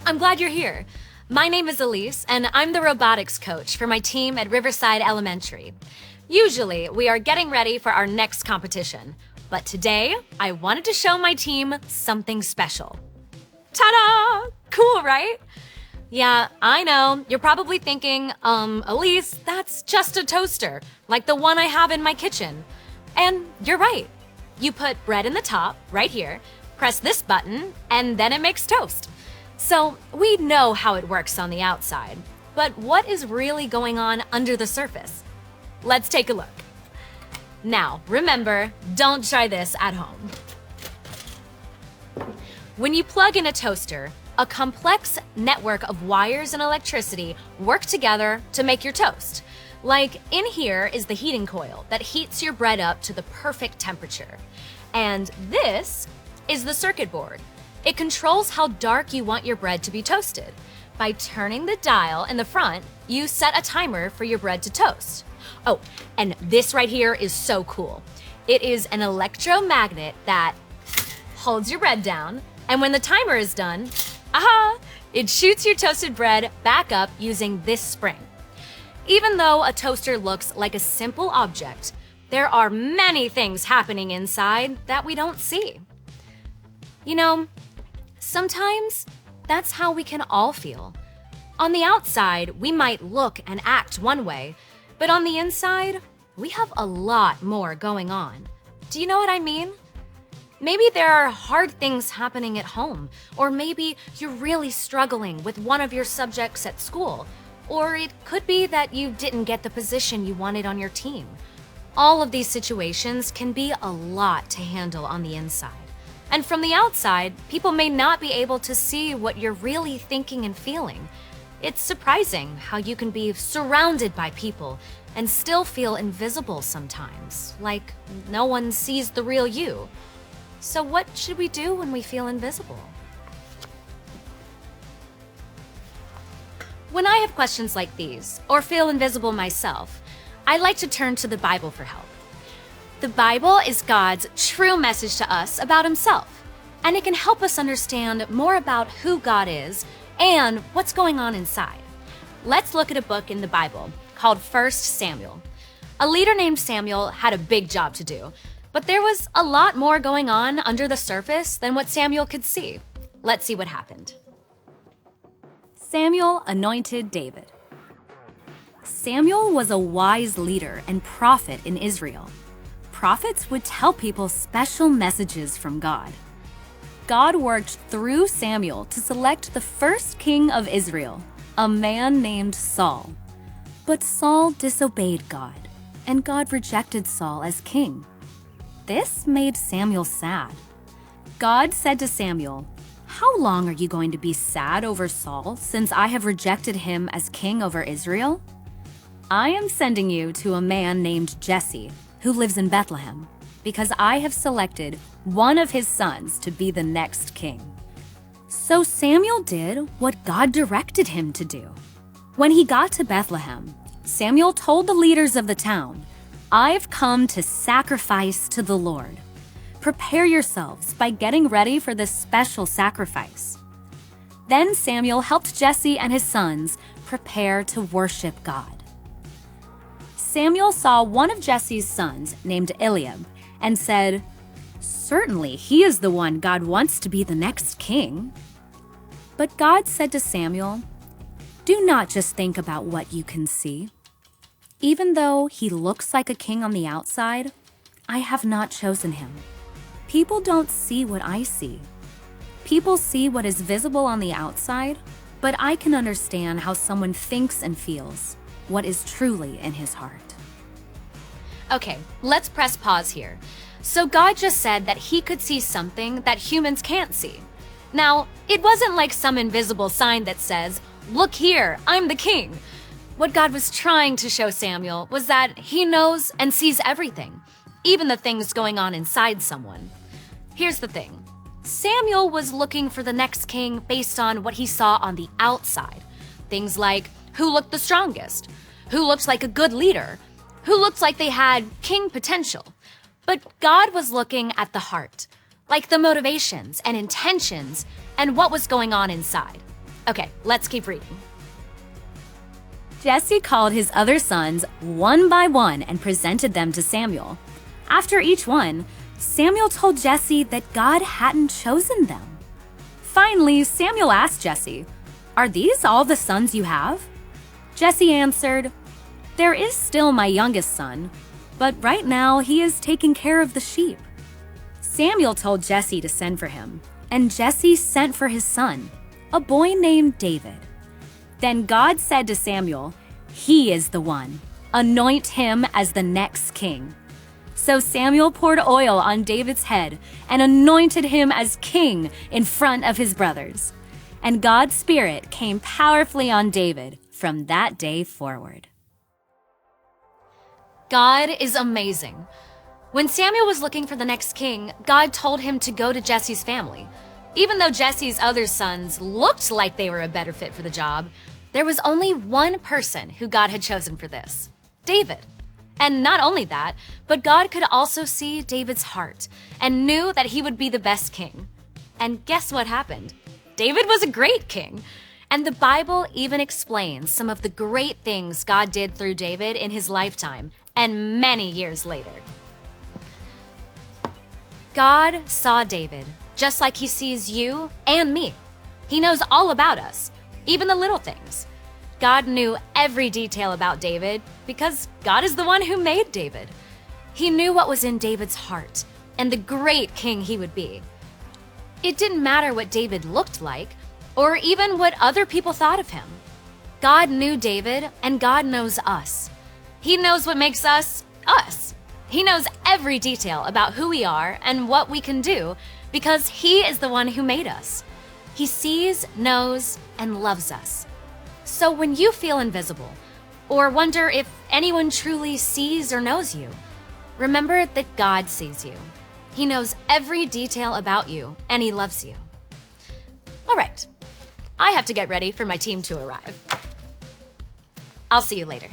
I'm glad you're here. My name is Elise, and I'm the robotics coach for my team at Riverside Elementary. Usually, we are getting ready for our next competition, but today, I wanted to show my team something special. Ta-da! Cool, right? Yeah, I know. You're probably thinking, Elise, that's just a toaster, like the one I have in my kitchen. And you're right. You put bread in the top, right here, press this button, and then it makes toast. So we know how it works on the outside, but what is really going on under the surface? Let's take a look. Now, remember, don't try this at home. When you plug in a toaster, a complex network of wires and electricity work together to make your toast. Like, in here is the heating coil that heats your bread up to the perfect temperature. And this is the circuit board. It controls how dark you want your bread to be toasted. By turning the dial in the front, you set a timer for your bread to toast. Oh, and this right here is so cool. It is an electromagnet that holds your bread down, and when the timer is done, it shoots your toasted bread back up using this spring. Even though a toaster looks like a simple object, there are many things happening inside that we don't see. You know, sometimes that's how we can all feel. On the outside, we might look and act one way, but on the inside, we have a lot more going on. Do you know what I mean? Maybe there are hard things happening at home, or maybe you're really struggling with one of your subjects at school, or it could be that you didn't get the position you wanted on your team. All of these situations can be a lot to handle on the inside. And from the outside, people may not be able to see what you're really thinking and feeling. It's surprising how you can be surrounded by people and still feel invisible sometimes, like no one sees the real you. So what should we do when we feel invisible? When I have questions like these, or feel invisible myself, I like to turn to the Bible for help. The Bible is God's true message to us about Himself, and it can help us understand more about who God is and what's going on inside. Let's look at a book in the Bible called 1 Samuel. A leader named Samuel had a big job to do, but there was a lot more going on under the surface than what Samuel could see. Let's see what happened. Samuel anointed David. Samuel was a wise leader and prophet in Israel. Prophets would tell people special messages from God. God worked through Samuel to select the first king of Israel, a man named Saul. But Saul disobeyed God, and God rejected Saul as king. This made Samuel sad. God said to Samuel, "How long are you going to be sad over Saul since I have rejected him as king over Israel? I am sending you to a man named Jesse, who lives in Bethlehem, because I have selected one of his sons to be the next king." So Samuel did what God directed him to do. When he got to Bethlehem, Samuel told the leaders of the town, "I've come to sacrifice to the Lord. Prepare yourselves by getting ready for this special sacrifice." Then Samuel helped Jesse and his sons prepare to worship God. Samuel saw one of Jesse's sons named Eliab and said, "Certainly he is the one God wants to be the next king." But God said to Samuel, "Do not just think about what you can see. Even though he looks like a king on the outside, I have not chosen him. People don't see what I see. People see what is visible on the outside, but I can understand how someone thinks and feels, what is truly in his heart." Okay, let's press pause here. So God just said that he could see something that humans can't see. Now, it wasn't like some invisible sign that says, "Look here, I'm the king." What God was trying to show Samuel was that he knows and sees everything, even the things going on inside someone. Here's the thing. Samuel was looking for the next king based on what he saw on the outside. Things like who looked the strongest, who looked like a good leader, who looked like they had king potential. But God was looking at the heart, like the motivations and intentions and what was going on inside. Okay, let's keep reading. Jesse called his other sons one by one and presented them to Samuel. After each one, Samuel told Jesse that God hadn't chosen them. Finally, Samuel asked Jesse, "Are these all the sons you have?" Jesse answered, "There is still my youngest son, but right now he is taking care of the sheep." Samuel told Jesse to send for him, and Jesse sent for his son, a boy named David. Then God said to Samuel, "He is the one. Anoint him as the next king." So Samuel poured oil on David's head and anointed him as king in front of his brothers. And God's Spirit came powerfully on David from that day forward. God is amazing. When Samuel was looking for the next king, God told him to go to Jesse's family. Even though Jesse's other sons looked like they were a better fit for the job, there was only one person who God had chosen for this: David. And not only that, but God could also see David's heart and knew that he would be the best king. And guess what happened? David was a great king. And the Bible even explains some of the great things God did through David in his lifetime and many years later. God saw David just like he sees you and me. He knows all about us, even the little things. God knew every detail about David because God is the one who made David. He knew what was in David's heart and the great king he would be. It didn't matter what David looked like or even what other people thought of him. God knew David, and God knows us. He knows what makes us, us. He knows every detail about who we are and what we can do because he is the one who made us. He sees, knows, and loves us. So when you feel invisible or wonder if anyone truly sees or knows you, remember that God sees you. He knows every detail about you, and he loves you. All right, I have to get ready for my team to arrive. I'll see you later.